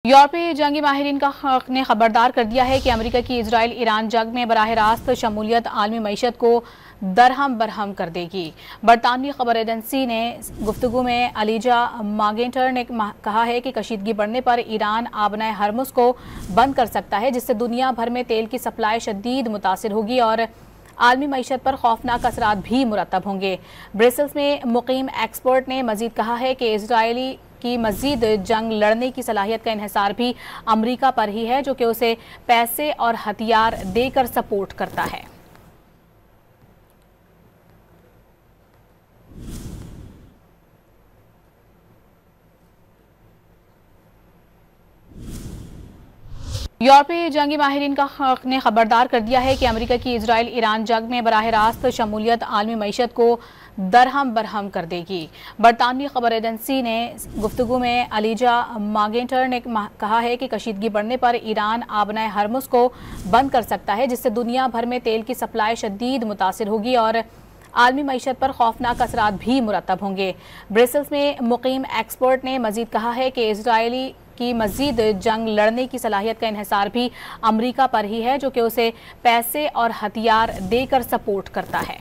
यूरोपीय जंगी माहिरीन ने खबरदार कर दिया है कि अमेरिका की इजराइल ईरान जंग में बराह रास्त शमूलियत आलमी मईशत को दरहम बरहम कर देगी। बरतानवी खबर एजेंसी ने गुफ्तगू में अलीजा मागेंटर ने कहा है कि कशीदगी बढ़ने पर ईरान आबनाए हरमुज को बंद कर सकता है, जिससे दुनिया भर में तेल की सप्लाई शदीद मुतासिर होगी और आलमी मईशत पर खौफनाक असरात भी मुरतब होंगे। ब्रसेल्स में मुकीम एक्सपर्ट ने मजीद कहा है कि इजरायली की मजीद जंग लड़ने की सलाहियत का इन्हिसार भी अमरीका पर ही है, जो कि उसे पैसे और हथियार देकर सपोर्ट करता है। यूरोपीय जंगी माहिरीन ने खबरदार कर दिया है कि अमेरिका की इजराइल ईरान जंग में बराह रास्त शमूलियत आलमी मईशत को दरहम बरहम कर देगी। बरतानवी खबर एजेंसी ने गुफ्तगू में अलीजा मागेंटर ने कहा है कि कशीदगी बढ़ने पर ईरान आबनाए हरमुज को बंद कर सकता है, जिससे दुनिया भर में तेल की सप्लाई शदीद मुतासिर होगी और आलमी मईशत पर खौफनाक असरात भी मुरतब होंगे। ब्रसेल्स में मुकीम एक्सपर्ट ने मजीद कहा है कि इजरायली की मजीद जंग लड़ने की सलाहियत का इन्हिसार भी अमरीका पर ही है, जो कि उसे पैसे और हथियार देकर सपोर्ट करता है।